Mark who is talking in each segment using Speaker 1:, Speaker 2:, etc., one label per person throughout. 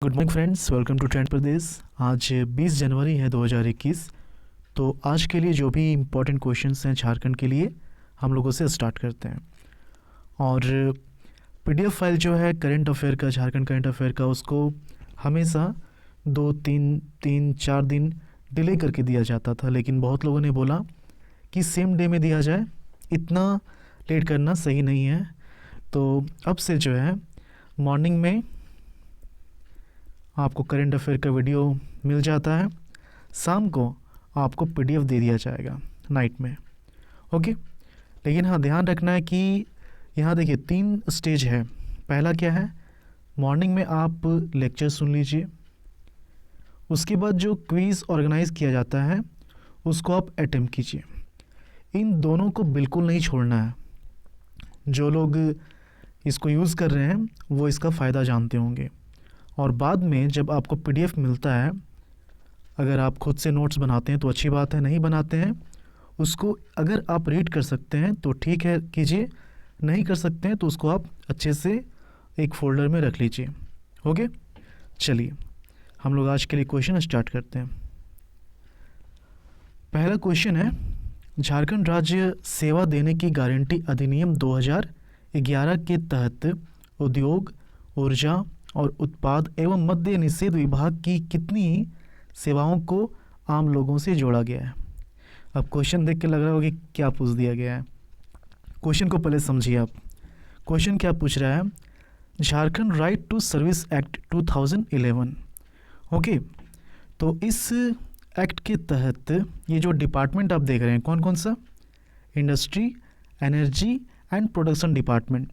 Speaker 1: Good morning friends, welcome to trend प्रदेश। आज 20 जनवरी है 2021। तो आज के लिए जो भी इम्पोर्टेंट क्वेश्चंस हैं झारखंड के लिए हम लोगों से स्टार्ट करते हैं। और पीडीएफ फाइल जो है करंट अफेयर का, झारखंड करंट अफेयर का, उसको हमेशा 2-3-4 दिन डिले करके दिया जाता था, लेकिन बहुत लोगों ने बोला कि सेम डे में दिया जाए, इतना लेट करना सही नहीं है। तो अब से जो है मॉर्निंग में आपको करंट अफेयर का वीडियो मिल जाता है, शाम को आपको पीडीएफ दे दिया जाएगा नाइट में। ओके, लेकिन हाँ ध्यान रखना है कि यहाँ देखिए 3 स्टेज है। पहला क्या है, मॉर्निंग में आप लेक्चर सुन लीजिए, उसके बाद जो क्विज़ ऑर्गेनाइज किया जाता है उसको आप अटेम्प्ट कीजिए। इन दोनों को बिल्कुल नहीं छोड़ना है। जो लोग इसको यूज़ कर रहे हैं वो इसका फ़ायदा जानते होंगे। और बाद में जब आपको पीडीएफ मिलता है, अगर आप खुद से नोट्स बनाते हैं तो अच्छी बात है, नहीं बनाते हैं उसको अगर आप रीड कर सकते हैं तो ठीक है कीजिए, नहीं कर सकते हैं तो उसको आप अच्छे से एक फ़ोल्डर में रख लीजिए। ओके, चलिए हम लोग आज के लिए क्वेश्चन स्टार्ट करते हैं। पहला क्वेश्चन है, झारखंड राज्य सेवा देने की गारंटी अधिनियम 2011 के तहत उद्योग, ऊर्जा और उत्पाद एवं मद्य निषेध विभाग की कितनी सेवाओं को आम लोगों से जोड़ा गया है। अब क्वेश्चन देख के लग रहा होगा कि क्या पूछ दिया गया है। क्वेश्चन को पहले समझिए आप। क्वेश्चन क्या पूछ रहा है, Jharkhand right to service act 2011। Okay, तो इस एक्ट के तहत ये जो डिपार्टमेंट आप देख रहे हैं कौन कौन सा, industry, energy and production department,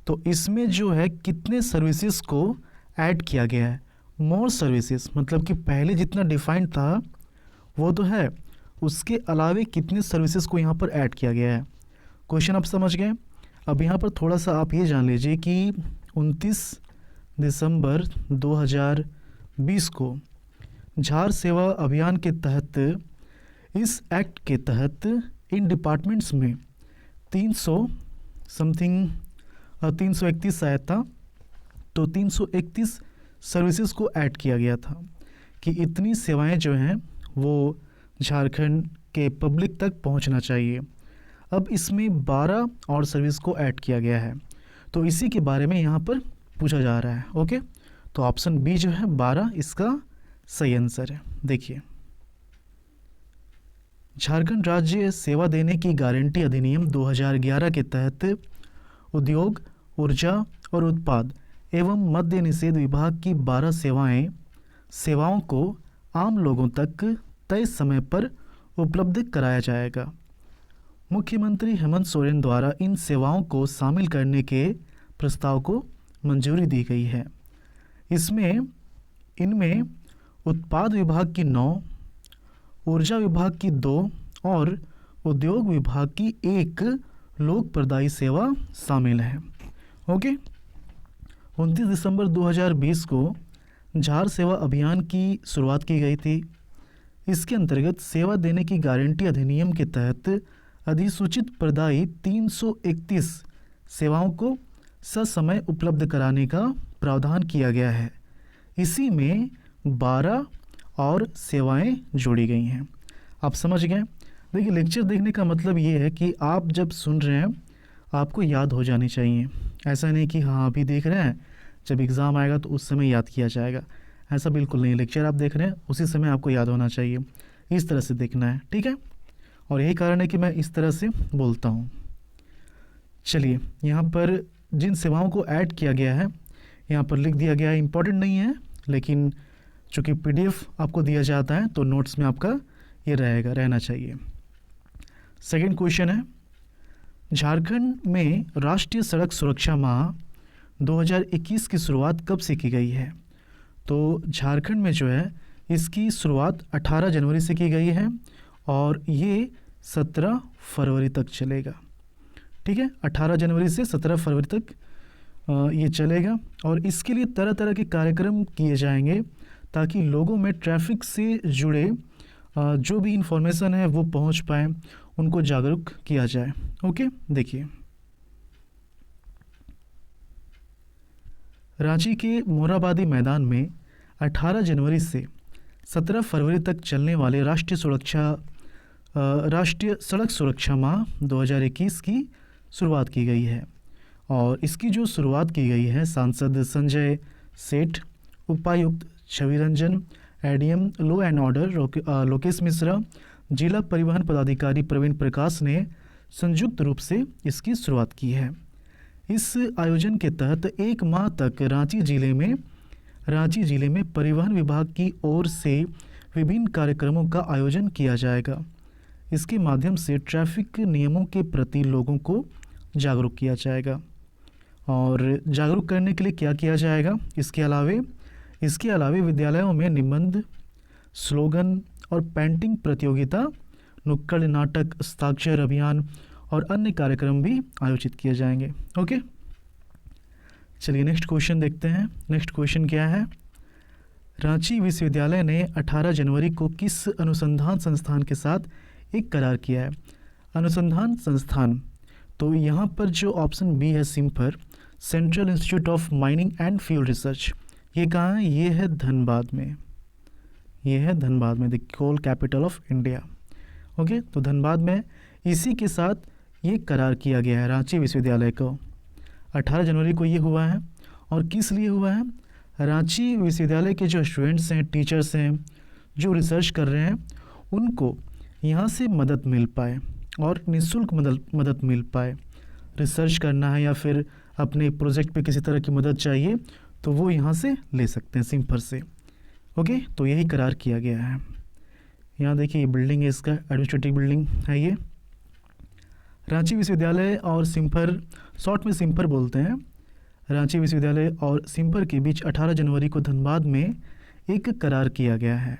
Speaker 1: तो इसमें जो है कितने सर्विसेज को ऐड किया गया है। मोर सर्विसेज मतलब कि पहले जितना डिफाइंड था वो तो है, उसके अलावे कितने सर्विसेज को यहाँ पर ऐड किया गया है। क्वेश्चन आप समझ गए। अब यहाँ पर थोड़ा सा आप ये जान लीजिए कि 29 दिसंबर 2020 को झार सेवा अभियान के तहत, इस एक्ट के तहत इन डिपार्टमेंट्स में 331 शायद था, तो 331 सर्विसेज को ऐड किया गया था कि इतनी सेवाएं जो हैं वो झारखंड के पब्लिक तक पहुंचना चाहिए। अब इसमें 12 और सर्विस को ऐड किया गया है, तो इसी के बारे में यहाँ पर पूछा जा रहा है। ओके, तो ऑप्शन बी जो है 12 इसका सही आंसर है। देखिए, झारखंड राज्य सेवा देने की गारंटी अधिनियम 2011 के तहत उद्योग, ऊर्जा और उत्पाद एवं मद्य निषेध विभाग की 12 सेवाओं को आम लोगों तक तय समय पर उपलब्ध कराया जाएगा। मुख्यमंत्री हेमंत सोरेन द्वारा इन सेवाओं को शामिल करने के प्रस्ताव को मंजूरी दी गई है। इनमें उत्पाद विभाग की 9, ऊर्जा विभाग की 2 और उद्योग विभाग की 1 लोक प्रदायी सेवा शामिल है। ओके, 29 दिसंबर 2020 को झार सेवा अभियान की शुरुआत की गई थी। इसके अंतर्गत सेवा देने की गारंटी अधिनियम के तहत अधिसूचित प्रदायी 331 सेवाओं को ससमय उपलब्ध कराने का प्रावधान किया गया है। इसी में 12 और सेवाएं जोड़ी गई हैं। आप समझ गए। देखिए, लेक्चर देखने का मतलब ये है कि आप जब सुन रहे हैं आपको याद हो जानी चाहिए। ऐसा नहीं कि हाँ अभी देख रहे हैं, जब एग्ज़ाम आएगा तो उस समय याद किया जाएगा, ऐसा बिल्कुल नहीं। लेक्चर आप देख रहे हैं उसी समय आपको याद होना चाहिए, इस तरह से देखना है, ठीक है। और यही कारण है कि मैं इस तरह से बोलता हूँ। चलिए, यहाँ पर जिन सेवाओं को ऐड किया गया है यहाँ पर लिख दिया गया है, इम्पॉर्टेंट नहीं है, लेकिन चूँकि पीडीएफ आपको दिया जाता है तो नोट्स में आपका ये रहना चाहिए। सेकंड क्वेश्चन है, झारखंड में राष्ट्रीय सड़क सुरक्षा माह 2021 की शुरुआत कब से की गई है। तो झारखंड में जो है इसकी शुरुआत 18 जनवरी से की गई है और ये 17 फरवरी तक चलेगा। ठीक है, 18 जनवरी से 17 फरवरी तक ये चलेगा। और इसके लिए तरह तरह के कार्यक्रम किए जाएंगे ताकि लोगों में ट्रैफिक से जुड़े जो भी इंफॉर्मेशन है वो पहुंच पाए, उनको जागरूक किया जाए। ओके, देखिए, रांची के मोरहाबादी मैदान में 18 जनवरी से 17 फरवरी तक चलने वाले राष्ट्रीय सड़क सुरक्षा माह 2021 की शुरुआत की गई है। और इसकी जो शुरुआत की गई है, सांसद संजय सेठ, उपायुक्त Chhavi Ranjan, ADM law and order Lokesh Mishra, जिला परिवहन पदाधिकारी प्रवीण प्रकाश ने संयुक्त रूप से इसकी शुरुआत की है। इस आयोजन के तहत एक माह तक रांची जिले में परिवहन विभाग की ओर से विभिन्न कार्यक्रमों का आयोजन किया जाएगा। इसके माध्यम से ट्रैफिक नियमों के प्रति लोगों को जागरूक किया जाएगा। और जागरूक करने के लिए क्या किया जाएगा? इसके अलावे विद्यालयों में निबंध, स्लोगन और पेंटिंग प्रतियोगिता, नुक्कड़ नाटक, हस्ताक्षर अभियान और अन्य कार्यक्रम भी आयोजित किए जाएंगे। ओके, चलिए नेक्स्ट क्वेश्चन देखते हैं। नेक्स्ट क्वेश्चन क्या है? रांची विश्वविद्यालय ने 18 जनवरी को किस अनुसंधान संस्थान के साथ एक करार किया है? अनुसंधान संस्थान, तो यहाँ पर जो ऑप्शन बी है CIMFR, central institute of mining and fuel research, ये कहाँ है? ये है धनबाद में। The coal capital of India. Okay, तो धनबाद में इसी के साथ ये करार किया गया है रांची विश्वविद्यालय को। 18 जनवरी को ये हुआ है। और किस लिए हुआ है? रांची विश्वविद्यालय के जो स्टूडेंट्स हैं, टीचर्स हैं, जो रिसर्च कर रहे हैं, उनको यहाँ से मदद मिल पाए और निःशुल्क मदद मिल पाए। रिसर्च करना है या फिर अपने प्रोजेक्ट पे किसी तरह की मदद चाहिए तो वो यहाँ से ले सकते हैं सिम्फर से। ओके, तो यही करार किया गया है। यहाँ देखिए, ये बिल्डिंग है, इसका एडमिनिस्ट्रेटिव बिल्डिंग है ये। रांची विश्वविद्यालय और सिम्फर, शॉर्ट में सिम्फर बोलते हैं, रांची विश्वविद्यालय और सिम्फर के बीच 18 जनवरी को धनबाद में एक करार किया गया है।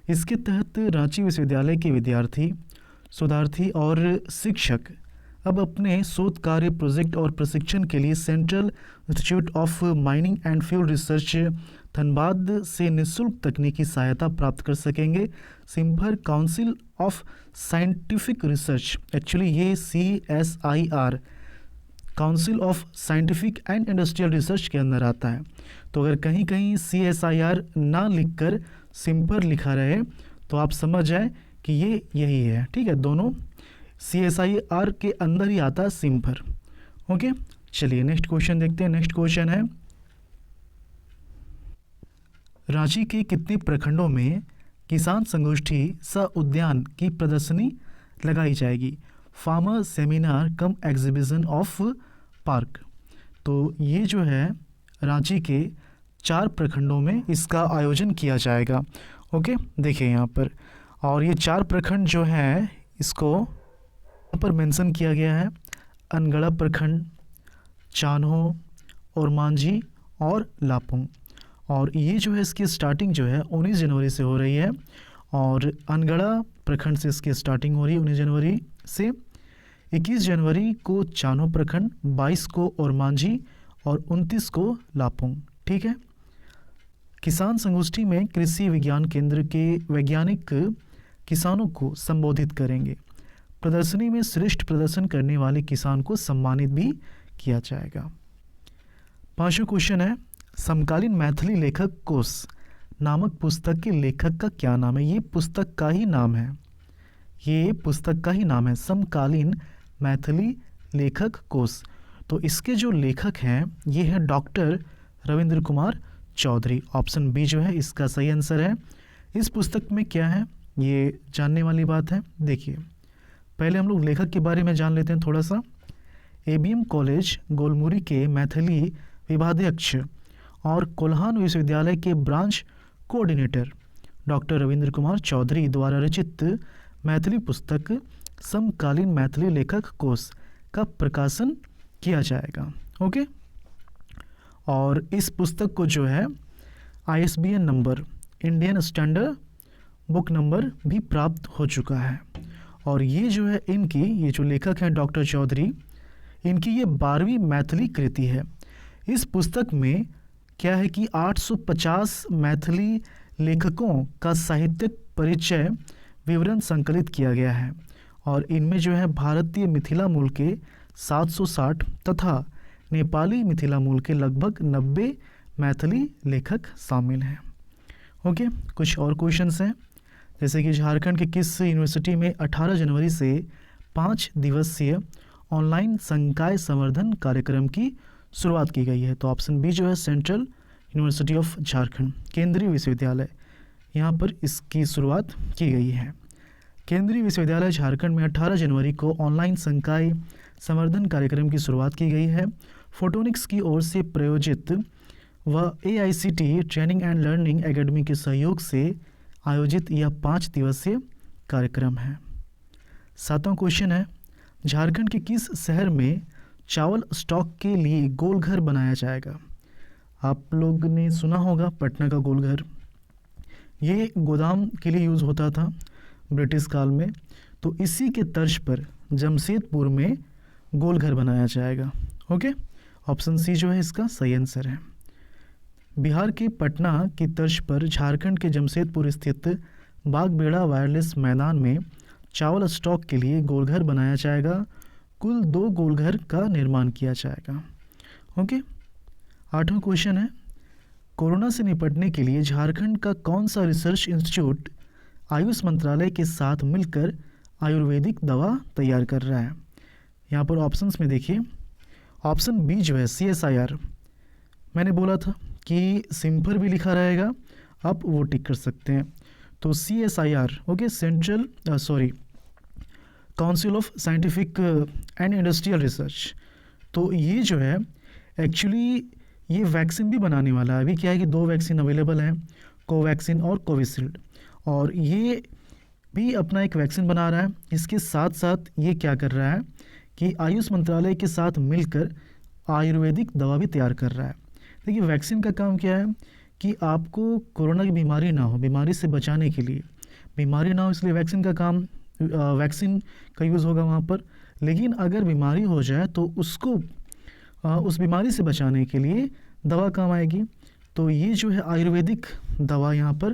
Speaker 1: इसके तहत रांची विश्वविद्यालय के विद्यार्थी, शोधार्थी और शिक्षक अब अपने शोध कार्य, प्रोजेक्ट और प्रशिक्षण के लिए central institute of mining and fuel research Dhanbad से निःशुल्क तकनीकी सहायता प्राप्त कर सकेंगे। CIMFR council of scientific research, actually ये CSIR, council of scientific and industrial research के अंदर आता है। तो अगर कहीं कहीं CSIR ना लिखकर सिम्फर लिखा रहे तो आप समझ जाए कि ये यही है। ठीक है, दोनों CSIR के अंदर ही आता है सिम्फर। ओके, चलिए नेक्स्ट क्वेश्चन देखते हैं। नेक्स्ट क्वेश्चन है, रांची के कितने प्रखंडों में किसान संगोष्ठी सह उद्यान की प्रदर्शनी लगाई जाएगी? Farmer seminar come exhibition of park. तो ये जो है रांची के 4 प्रखंडों में इसका आयोजन किया जाएगा। ओके, देखिए यहाँ पर, और ये 4 प्रखंड जो है इसको यहाँ पर मेंशन किया गया है। अनगढ़ा प्रखंड, चान्हो, ओरमांझी और लापुंग। और ये जो है इसकी स्टार्टिंग जो है 19 जनवरी से हो रही है। और अनगढ़ा प्रखंड से इसकी स्टार्टिंग हो रही है 19 जनवरी से। 21 जनवरी को चान्हो प्रखंड, 22 को ओरमांझी और 29 को लापुंग। ठीक है, किसान संगोष्ठी में कृषि विज्ञान केंद्र के वैज्ञानिक किसानों को संबोधित करेंगे। प्रदर्शनी में श्रेष्ठ प्रदर्शन करने वाले किसान को सम्मानित भी किया जाएगा। 5वां क्वेश्चन है, समकालीन मैथिली लेखक कोश नामक पुस्तक के लेखक का क्या नाम है? ये पुस्तक का ही नाम है, समकालीन मैथिली लेखक कोश। तो इसके जो लेखक हैं ये है doctor Ravindra Kumar Chaudhary. Option B जो है इसका सही आंसर है। इस पुस्तक में क्या है ये जानने वाली बात है। देखिए, पहले हम लोग लेखक के बारे में जान लेते हैं थोड़ा सा। ABM कॉलेज गोलमुरी के मैथिली विभागाध्यक्ष और कोल्हान विश्वविद्यालय के branch coordinator doctor Ravindra Kumar Chaudhary द्वारा रचित मैथिली पुस्तक समकालीन मैथिली लेखक कोश का प्रकाशन किया जाएगा। ओके, और इस पुस्तक को जो है ISBN number, Indian standard book number भी प्राप्त हो चुका है। और ये जो है ये जो लेखक हैं डॉक्टर चौधरी, इनकी ये 12वीं मैथिली कृति है। इस पुस्तक में क्या है कि 850 मैथिली लेखकों का साहित्यिक परिचय विवरण संकलित किया गया है। और इनमें जो है भारतीय मिथिला मूल के 760 तथा नेपाली मिथिला मूल के लगभग 90 मैथिली लेखक शामिल हैं। ओके, कुछ और क्वेश्चंस हैं, जैसे कि झारखंड के किस यूनिवर्सिटी में 18 जनवरी से 5 दिवसीय ऑनलाइन संकाय संवर्धन कार्यक्रम की शुरुआत की गई है? तो ऑप्शन बी जो है सेंट्रल यूनिवर्सिटी ऑफ झारखंड, केंद्रीय विश्वविद्यालय, यहाँ पर इसकी शुरुआत की गई है। केंद्रीय विश्वविद्यालय झारखंड में 18 जनवरी को ऑनलाइन संकाय संवर्धन कार्यक्रम की शुरुआत की गई है। फोटोनिक्स की ओर से प्रायोजित व AICTE training and learning academy के सहयोग से आयोजित यह 5 दिवसीय कार्यक्रम है। 7वां क्वेश्चन है, झारखंड के किस शहर में चावल स्टॉक के लिए गोलघर बनाया जाएगा? आप लोग ने सुना होगा पटना का गोलघर, ये गोदाम के लिए यूज़ होता था ब्रिटिश काल में, तो इसी के तर्ज पर जमशेदपुर में गोलघर बनाया जाएगा। ओके, ऑप्शन सी जो है इसका सही आंसर है। बिहार के पटना की तर्ज पर झारखंड के जमशेदपुर स्थित बागबेड़ा वायरलेस मैदान में चावल स्टॉक के लिए गोलघर बनाया जाएगा। कुल 2 गोलघर का निर्माण किया जाएगा। ओके, 8वां क्वेश्चन है, कोरोना से निपटने के लिए झारखंड का कौन सा रिसर्च इंस्टीट्यूट आयुष मंत्रालय के साथ मिलकर आयुर्वेदिक दवा तैयार कर रहा है? यहाँ पर ऑप्शंस में देखिए, ऑप्शन बी जो है CSIR, मैंने बोला था कि सिंपल भी लिखा रहेगा, आप वो टिक कर सकते हैं। तो CSIR, okay, council of scientific and industrial research, तो ये जो है एक्चुअली ये वैक्सीन भी बनाने वाला है। अभी क्या है कि 2 वैक्सीन अवेलेबल हैं, कोवैक्सीन और कोविशील्ड, और ये भी अपना एक वैक्सीन बना रहा है। इसके साथ साथ ये क्या कर रहा है कि आयुष मंत्रालय के साथ मिलकर आयुर्वेदिक दवा भी तैयार कर रहा है। देखिए, वैक्सीन का काम क्या है कि आपको कोरोना की बीमारी ना हो, बीमारी से बचाने के लिए बीमारी ना हो, इसलिए वैक्सीन का काम, वैक्सीन का यूज़ होगा वहाँ पर। लेकिन अगर बीमारी हो जाए तो उसको उस बीमारी से बचाने के लिए दवा काम आएगी। तो ये जो है आयुर्वेदिक दवा यहाँ पर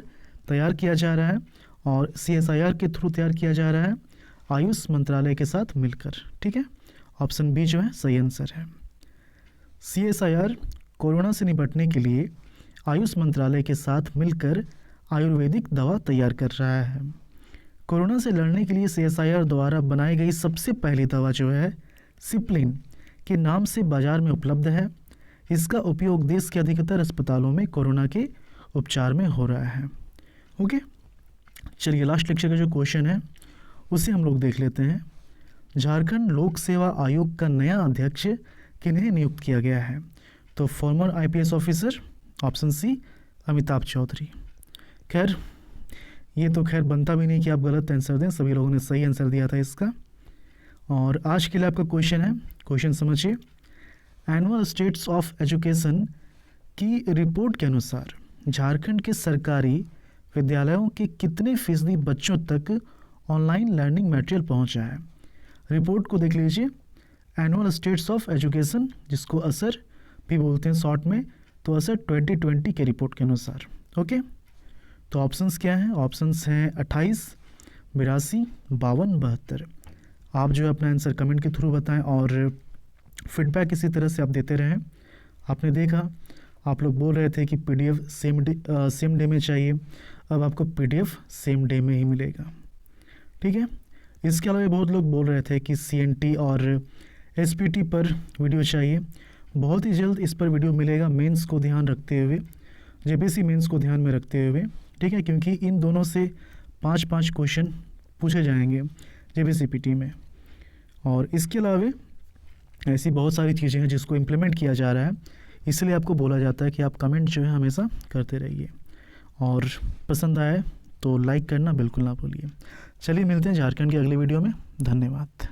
Speaker 1: तैयार किया जा रहा है और CSIR के थ्रू तैयार किया जा रहा है आयुष मंत्रालय के साथ मिलकर। ठीक है, ऑप्शन बी जो है सही आंसर है। CSIR कोरोना से निपटने के लिए आयुष मंत्रालय के साथ मिलकर आयुर्वेदिक दवा तैयार कर रहा है। कोरोना से लड़ने के लिए CSIR द्वारा बनाई गई सबसे पहली दवा जो है सिप्लिन के नाम से बाजार में उपलब्ध है। इसका उपयोग देश के अधिकतर अस्पतालों में कोरोना के उपचार में हो रहा है। ओके, चलिए लास्ट लेक्चर का जो क्वेश्चन है उसे हम लोग देख लेते हैं। झारखंड लोक सेवा आयोग का नया अध्यक्ष किन्हें नियुक्त किया गया है? तो former IPS officer, option C Amitabh Chaudhary. खैर ये तो खैर बनता भी नहीं कि आप गलत आंसर दें, सभी लोगों ने सही आंसर दिया था इसका। और आज के लिए आपका क्वेश्चन है, क्वेश्चन समझिए। एनुअल स्टेट्स ऑफ एजुकेशन की रिपोर्ट के अनुसार झारखंड के सरकारी विद्यालयों के कितने फीसदी बच्चों तक ऑनलाइन लर्निंग मटेरियल पहुंचा है? रिपोर्ट को देख लीजिए, एनुअल स्टेट्स ऑफ एजुकेशन, जिसको असर भी बोलते हैं शॉर्ट में, तो असर 2020 के रिपोर्ट के अनुसार। ओके, तो ऑप्शंस क्या हैं? ऑप्शंस हैं 28, 82, 52, 72। आप जो है अपना आंसर कमेंट के थ्रू बताएं और फीडबैक इसी तरह से आप देते रहें। आपने देखा, आप लोग बोल रहे थे कि PDF सेम डे में चाहिए, अब आपको PDF सेम डे में ही मिलेगा। ठीक है, इसके अलावा बहुत लोग बोल रहे थे कि CNT और SPT पर वीडियो चाहिए। बहुत ही जल्द इस पर वीडियो मिलेगा, मेंस को ध्यान रखते हुए, JPC मेंस को ध्यान में रखते हुए। ठीक है, क्योंकि इन दोनों से 5-5 क्वेश्चन पूछे जाएंगे JPC PT में। और इसके अलावा ऐसी बहुत सारी चीज़ें हैं जिसको इम्प्लीमेंट किया जा रहा है, इसलिए आपको बोला जाता है कि आप कमेंट जो है हमेशा करते रहिए, और पसंद आए तो लाइक करना बिल्कुल ना भूलिए। चलिए मिलते हैं झारखंड के अगले वीडियो में। धन्यवाद।